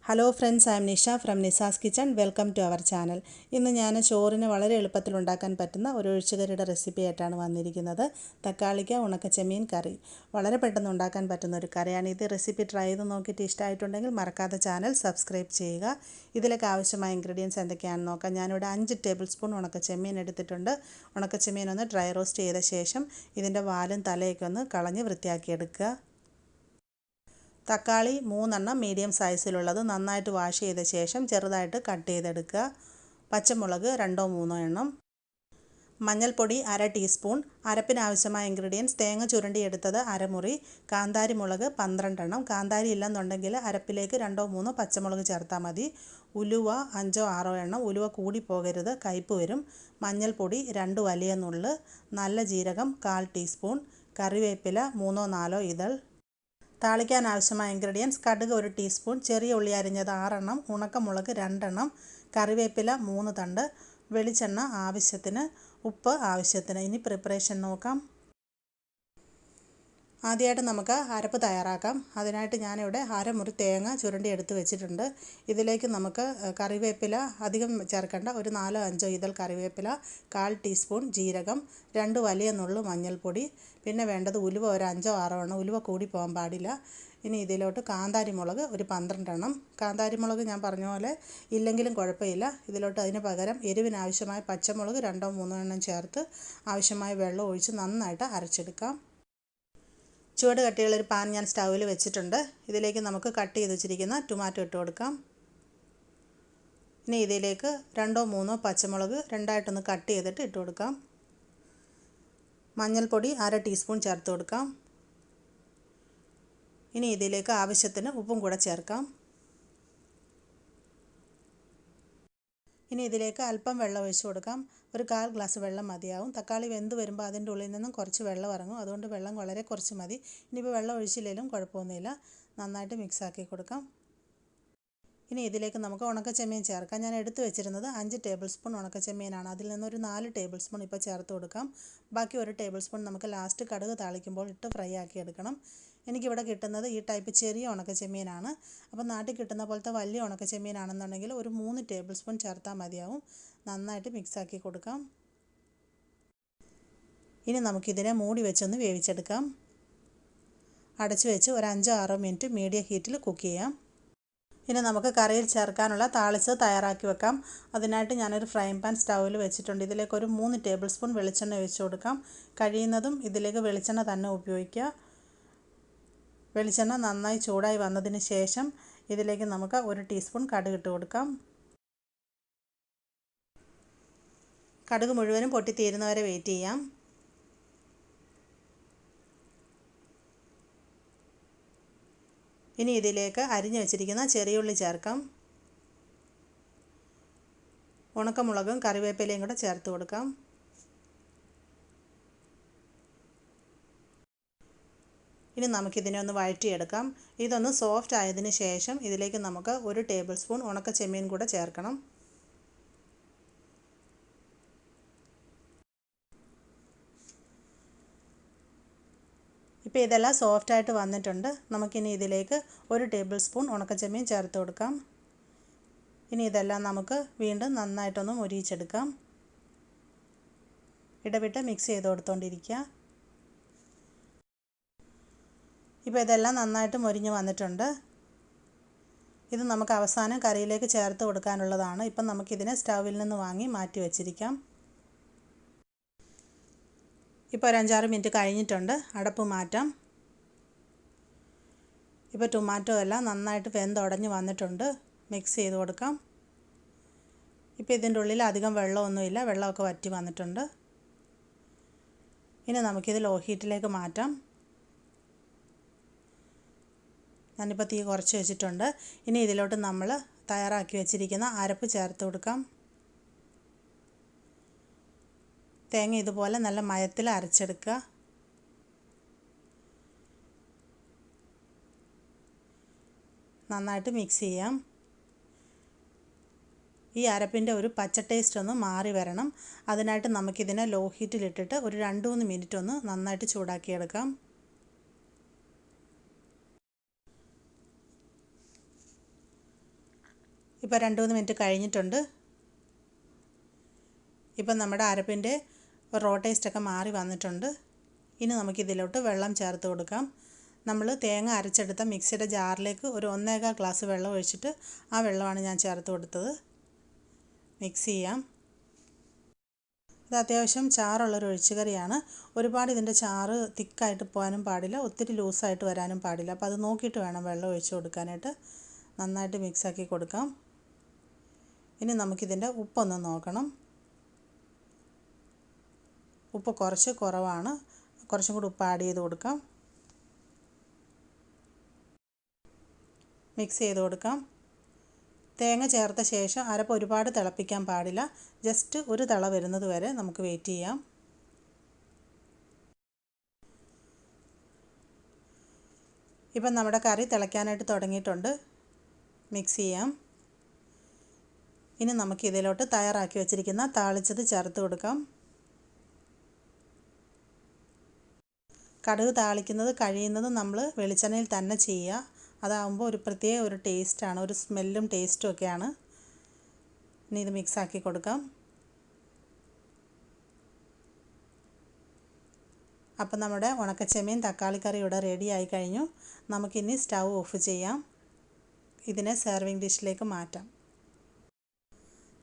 Hello friends, I am Nisha from Nisa's kitchen. Welcome to our channel. ഇന്ന് ഞാൻ ചോറിന് വളരെ എളുപ്പത്തിൽ ഉണ്ടാക്കാൻ പറ്റുന്ന ഒരു ഒഴിച്ചുകറിയുടെ റെസിപ്പി ആയിട്ടാണ് വന്നിരിക്കുന്നത്. തക്കാളിക്ക ഉണക്കച്ചെമ്മീൻ കറി. വളരെ പെട്ടെന്ന് ഉണ്ടാക്കാൻ പറ്റുന്ന ഒരു കറിയാണ് ഇത്. റെസിപ്പി ട്രൈ ചെയ്ത് നോക്കിയിട്ട് ഇഷ്ടമായിട്ടുണ്ടെങ്കിൽ മറക്കാതെ ചാനൽ സബ്സ്ക്രൈബ് ചെയ്യുക. ഇതിലേക്ക് ആവശ്യമായ ഇൻഗ്രീഡിയൻസ് എന്തൊക്കെയാണെന്ന് നോക്കാം. ഞാനിവിടെ 5 ടേബിൾ സ്പൂൺ ഉണക്കച്ചെമ്മീൻ എടുത്തിട്ടുണ്ട്. ഉണക്കച്ചെമ്മീൻ ഒന്ന് ഡ്രൈ റോസ്റ്റ് ചെയ്ത ശേഷം ഇതിൻ്റെ വാലും തലയൊക്കെ ഒന്ന് കളഞ്ഞ് വൃത്തിയാക്കിയെടുക്കുക. തക്കാളി 3 എണ്ണം മീഡിയം സൈസിലുള്ളത് നന്നായിട്ട് വാഷ് ചെയ്ത ശേഷം ചെറുതായിട്ട് കട്ട് ചെയ്തെടുക്കുക. പച്ചമുളക് 2-3 എണ്ണം. മഞ്ഞൾപ്പൊടി 1/2 ടീസ്പൂൺ. അരപ്പിന് ആവശ്യമായ ഇൻഗ്രീഡിയൻസ്: തേങ്ങ ചുരണ്ടിയെടുത്തത് 1/2 മുറി, കാന്താരി മുളക് 12 എണ്ണം. കാന്താരി ഇല്ലെന്നുണ്ടെങ്കിൽ അരപ്പിലേക്ക് 2-3 പച്ചമുളക് ചേർത്താൽ മതി. ഉലുവ 5-6 എണ്ണം. ഉലുവ കൂടി പോകരുത്, കയ്പ്പ് വരും. മഞ്ഞൾപ്പൊടി 2 വലിയ നുള്ള്. നല്ല ജീരകം 1/4 ടീസ്പൂൺ. കറിവേപ്പില 3-4 ഇതൾ. താളിക്കാൻ ആവശ്യമായ ഇൻഗ്രീഡിയൻസ്: കടുക് 1 ടീസ്പൂൺ, ചെറിയ ഉള്ളി അരിഞ്ഞത് 6 എണ്ണം, ഉണക്കമുളക് 2 എണ്ണം, കറിവേപ്പില 3 തണ്ട്, വെളിച്ചെണ്ണ ആവശ്യത്തിന്, ഉപ്പ് ആവശ്യത്തിന്. ഇനി പ്രിപ്പറേഷൻ നോക്കാം. ആദ്യമായിട്ട് നമുക്ക് അരപ്പ് തയ്യാറാക്കാം. അതിനായിട്ട് ഞാനിവിടെ 1/2 മുറി തേങ്ങ ചുരണ്ടി എടുത്ത് വെച്ചിട്ടുണ്ട്. ഇതിലേക്ക് നമുക്ക് കറിവേപ്പില അധികം ചേർക്കേണ്ട, ഒരു 4-5 ഇതൾ കറിവേപ്പില, 1/4 ടീസ്പൂൺ ജീരകം, 2 വലിയ നുള്ളു മഞ്ഞൾപ്പൊടി, പിന്നെ വേണ്ടത് ഉലുവ ഒരു 5-6 എണ്ണം. ഉലുവ കൂടി പോകാൻ പാടില്ല. ഇനി ഇതിലോട്ട് കാന്താരി മുളക് ഒരു 12 എണ്ണം. കാന്താരി മുളക് ഞാൻ പറഞ്ഞ പോലെ ഇല്ലെങ്കിലും കുഴപ്പമില്ല. ഇതിലോട്ട് അതിന് പകരം എരിവിനാവശ്യമായ പച്ചമുളക് 2-3 എണ്ണം ചേർത്ത് ആവശ്യമായ വെള്ളം ഒഴിച്ച് നന്നായിട്ട് അരച്ചെടുക്കാം. ചുവട് കട്ടിയുള്ളൊരു പാൻ ഞാൻ സ്റ്റൗവിൽ വെച്ചിട്ടുണ്ട്. ഇതിലേക്ക് നമുക്ക് കട്ട് ചെയ്ത് വെച്ചിരിക്കുന്ന ടൊമാറ്റോ ഇട്ട് കൊടുക്കാം. ഇനി ഇതിലേക്ക് 2-3 പച്ചമുളക് രണ്ടായിട്ടൊന്ന് കട്ട് ചെയ്തിട്ട് ഇട്ട് കൊടുക്കാം. മഞ്ഞൾപ്പൊടി 1/2 ടീസ്പൂൺ ചേർത്ത് കൊടുക്കാം. ഇനി ഇതിലേക്ക് ആവശ്യത്തിന് ഉപ്പും കൂടെ ചേർക്കാം. ഇനി ഇതിലേക്ക് അല്പം വെള്ളം ഒഴിച്ച് കൊടുക്കാം. ഒരു 1/4 ഗ്ലാസ് വെള്ളം മതിയാവും. തക്കാളി വെന്ത് വരുമ്പോൾ അതിൻ്റെ ഉള്ളിൽ നിന്നും കുറച്ച് വെള്ളം ഇറങ്ങും. അതുകൊണ്ട് വെള്ളം വളരെ കുറച്ച് മതി. ഇനിയിപ്പോൾ വെള്ളം ഒഴിച്ചില്ലെങ്കിലും കുഴപ്പമൊന്നുമില്ല. നന്നായിട്ട് മിക്സാക്കി കൊടുക്കാം. ഇനി ഇതിലേക്ക് നമുക്ക് ഉണക്കച്ചെമ്മീൻ ചേർക്കാം. ഞാൻ എടുത്തു വെച്ചിരുന്നത് 5 ടേബിൾ സ്പൂൺ ഉണക്കച്ചെമ്മീനാണ്. അതിൽ നിന്നൊരു 4 ടേബിൾ സ്പൂൺ ഇപ്പോൾ ചേർത്ത് കൊടുക്കാം. ബാക്കി 1 ടേബിൾ സ്പൂൺ നമുക്ക് ലാസ്റ്റ് കടുക് താളിക്കുമ്പോൾ ഇട്ട് ഫ്രൈ ആക്കി എടുക്കണം. എനിക്കിവിടെ കിട്ടുന്നത് ഈ ടൈപ്പ് ചെറിയ ഉണക്കച്ചെമ്മീനാണ്. അപ്പോൾ നാട്ടിൽ കിട്ടുന്ന പോലത്തെ വലിയ ഉണക്കച്ചെമ്മീനാണെന്നുണ്ടെങ്കിൽ ഒരു 3 ടേബിൾ സ്പൂൺ ചേർത്താൽ മതിയാവും. നന്നായിട്ട് മിക്സാക്കി കൊടുക്കാം. ഇനി നമുക്കിതിനെ മൂടി വെച്ചൊന്ന് വേവിച്ചെടുക്കാം. അടച്ചു വെച്ച് ഒരു 5-6 മിനിറ്റ് മീഡിയം ഹീറ്റിൽ കുക്ക് ചെയ്യാം. ഇനി നമുക്ക് കറിയിൽ ചേർക്കാനുള്ള താളിച്ച് തയ്യാറാക്കി വെക്കാം. അതിനായിട്ട് ഞാനൊരു ഫ്രൈങ് പാൻ സ്റ്റൗവിൽ വെച്ചിട്ടുണ്ട്. ഇതിലേക്ക് ഒരു 3 ടേബിൾ സ്പൂൺ വെളിച്ചെണ്ണ ഒഴിച്ച് കൊടുക്കാം. കഴിയുന്നതും ഇതിലേക്ക് വെളിച്ചെണ്ണ തന്നെ ഉപയോഗിക്കുക. വെളിച്ചെണ്ണ നന്നായി ചൂടായി വന്നതിന് ശേഷം ഇതിലേക്ക് നമുക്ക് 1 ടീസ്പൂൺ കടുക് ഇട്ട് കൊടുക്കാം. കടുക് മുഴുവനും പൊട്ടിത്തീരുന്നവരെ വെയിറ്റ് ചെയ്യാം. ഇനി ഇതിലേക്ക് അരിഞ്ഞു വെച്ചിരിക്കുന്ന ചെറിയ ഉള്ളി ചേർക്കാം. ഉണക്കമുളകും കറിവേപ്പിലയും കൂടെ ചേർത്ത് കൊടുക്കാം. ഇനി നമുക്കിതിനെ ഒന്ന് വഴറ്റിയെടുക്കാം. ഇതൊന്ന് സോഫ്റ്റ് ആയതിനു ശേഷം ഇതിലേക്ക് നമുക്ക് 1 ടേബിൾ സ്പൂൺ ഉണക്കച്ചെമ്മീൻ കൂടെ ചേർക്കണം. ഇപ്പോൾ ഇതെല്ലാം സോഫ്റ്റായിട്ട് വന്നിട്ടുണ്ട്. നമുക്കിനി ഇതിലേക്ക് 1 ടേബിൾ സ്പൂൺ ഉണക്കച്ചെമ്മീൻ ചേർത്ത് കൊടുക്കാം. ഇനി ഇതെല്ലാം നമുക്ക് വീണ്ടും നന്നായിട്ടൊന്ന് മൊരിയിച്ചെടുക്കാം. ഇടവിട്ട് മിക്സ് ചെയ്ത് കൊടുത്തുകൊണ്ടിരിക്കുക. ഇപ്പോൾ ഇതെല്ലാം നന്നായിട്ട് മൊരിഞ്ഞ് വന്നിട്ടുണ്ട്. ഇത് നമുക്ക് അവസാനം കറിയിലേക്ക് ചേർത്ത് കൊടുക്കാനുള്ളതാണ്. ഇപ്പം നമുക്കിതിനെ സ്റ്റൗവിൽ നിന്ന് വാങ്ങി മാറ്റി വെച്ചിരിക്കാം. ഇപ്പോൾ ഒരു 5-6 മിനിറ്റ് കഴിഞ്ഞിട്ടുണ്ട്. അടപ്പ് മാറ്റാം. ഇപ്പോൾ ടൊമാറ്റോ എല്ലാം നന്നായിട്ട് വെന്തുടഞ്ഞ് വന്നിട്ടുണ്ട്. മിക്സ് ചെയ്ത് കൊടുക്കാം. ഇപ്പോൾ ഇതിൻ്റെ ഉള്ളിൽ അധികം വെള്ളമൊന്നുമില്ല. വെള്ളമൊക്കെ വറ്റി വന്നിട്ടുണ്ട്. ഇനി നമുക്കിത് ലോ ഹീറ്റിലേക്ക് മാറ്റാം. ഞാനിപ്പോൾ തീ കുറച്ച് വെച്ചിട്ടുണ്ട്. ഇനി ഇതിലോട്ട് നമ്മൾ തയ്യാറാക്കി വെച്ചിരിക്കുന്ന അരപ്പ് ചേർത്ത് കൊടുക്കാം. തേങ്ങ ഇതുപോലെ നല്ല മയത്തിൽ അരച്ചെടുക്കുക. നന്നായിട്ട് മിക്സ് ചെയ്യാം. ഈ അരപ്പിൻ്റെ ഒരു പച്ച ടേസ്റ്റ് ഒന്ന് മാറി വരണം. അതിനായിട്ട് നമുക്കിതിനെ ലോ ഹീറ്റിലിട്ടിട്ട് ഒരു 2-3 മിനിറ്റ് ഒന്ന് നന്നായിട്ട് ചൂടാക്കിയെടുക്കാം. ഇപ്പോൾ 2-3 മിനിറ്റ് കഴിഞ്ഞിട്ടുണ്ട്. ഇപ്പം നമ്മുടെ അരപ്പിൻ്റെ റോ ടേസ്റ്റൊക്കെ മാറി വന്നിട്ടുണ്ട്. ഇനി നമുക്കിതിലോട്ട് വെള്ളം ചേർത്ത് കൊടുക്കാം. നമ്മൾ തേങ്ങ അരച്ചെടുത്ത മിക്സിയുടെ ജാറിലേക്ക് ഒരു 1.25 ഗ്ലാസ് വെള്ളം ഒഴിച്ചിട്ട് ആ വെള്ളമാണ് ഞാൻ ചേർത്ത് കൊടുത്തത്. മിക്സ് ചെയ്യാം. ഇത് അത്യാവശ്യം ചാറുള്ളൊരു ഒഴിച്ചുകറിയാണ്. ഒരുപാട് ഇതിൻ്റെ ചാറ് തിക്കായിട്ട് പോകാനും പാടില്ല, ഒത്തിരി ലൂസായിട്ട് വരാനും പാടില്ല. അപ്പോൾ അത് നോക്കിയിട്ട് വേണം വെള്ളം ഒഴിച്ച് കൊടുക്കാനായിട്ട്. നന്നായിട്ട് മിക്സാക്കി കൊടുക്കാം. ഇനി നമുക്കിതിൻ്റെ ഉപ്പൊന്ന് നോക്കണം. ഉപ്പ് കുറച്ച് കുറവാണ്. കുറച്ചും കൂടി ഉപ്പ് ആഡ് ചെയ്ത് കൊടുക്കാം. മിക്സ് ചെയ്ത് കൊടുക്കാം. തേങ്ങ ചേർത്ത ശേഷം അരപ്പ് ഒരുപാട് തിളപ്പിക്കാൻ പാടില്ല. ജസ്റ്റ് ഒരു തിള വരുന്നത് വരെ നമുക്ക് വെയിറ്റ് ചെയ്യാം. ഇപ്പം നമ്മുടെ കറി തിളയ്ക്കാനായിട്ട് തുടങ്ങിയിട്ടുണ്ട്. മിക്സ് ചെയ്യാം. ഇനി നമുക്ക് ഇതിലോട്ട് തയ്യാറാക്കി വെച്ചിരിക്കുന്ന താളിച്ചത് ചേർത്ത് കൊടുക്കാം. കടുക് താളിക്കുന്നത് കഴിയുന്നതും നമ്മൾ വെളിച്ചെണ്ണയിൽ തന്നെ ചെയ്യുക. അതാകുമ്പോൾ ഒരു പ്രത്യേക ഒരു ടേസ്റ്റാണ്, ഒരു സ്മെല്ലും ടേസ്റ്റും ഒക്കെയാണ്. ഇനി ഇത് മിക്സാക്കി കൊടുക്കാം. അപ്പം നമ്മുടെ ഉണക്കച്ചെമ്മീൻ തക്കാളിക്കറി ഇവിടെ റെഡി ആയി കഴിഞ്ഞു. നമുക്കിനി സ്റ്റൗ ഓഫ് ചെയ്യാം. ഇതിനെ സെർവിങ് ഡിഷിലേക്ക് മാറ്റാം.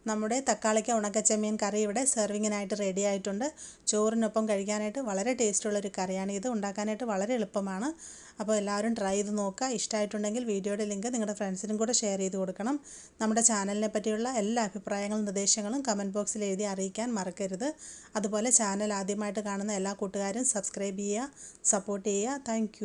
നമ്മുടെ തക്കാളിക്ക ഉണക്കച്ചെമ്മീൻ കറി ഇവിടെ സെർവിങ്ങിനായിട്ട് റെഡി ആയിട്ടുണ്ട്. ചോറിനൊപ്പം കഴിക്കാനായിട്ട് വളരെ ടേസ്റ്റുള്ളൊരു കറിയാണ്. ഇത് ഉണ്ടാക്കാനായിട്ട് വളരെ എളുപ്പമാണ്. അപ്പോൾ എല്ലാവരും ട്രൈ ചെയ്ത് നോക്കുക. ഇഷ്ടമായിട്ടുണ്ടെങ്കിൽ വീഡിയോയുടെ ലിങ്ക് നിങ്ങളുടെ ഫ്രണ്ട്സിനും കൂടെ ഷെയർ ചെയ്ത് കൊടുക്കണം. നമ്മുടെ ചാനലിനെ പറ്റിയുള്ള എല്ലാ അഭിപ്രായങ്ങളും നിർദ്ദേശങ്ങളും കമൻറ്റ് ബോക്സിൽ എഴുതി അറിയിക്കാൻ മറക്കരുത്. അതുപോലെ ചാനൽ ആദ്യമായിട്ട് കാണുന്ന എല്ലാ കൂട്ടുകാരും സബ്സ്ക്രൈബ് ചെയ്യുക, സപ്പോർട്ട് ചെയ്യുക. താങ്ക്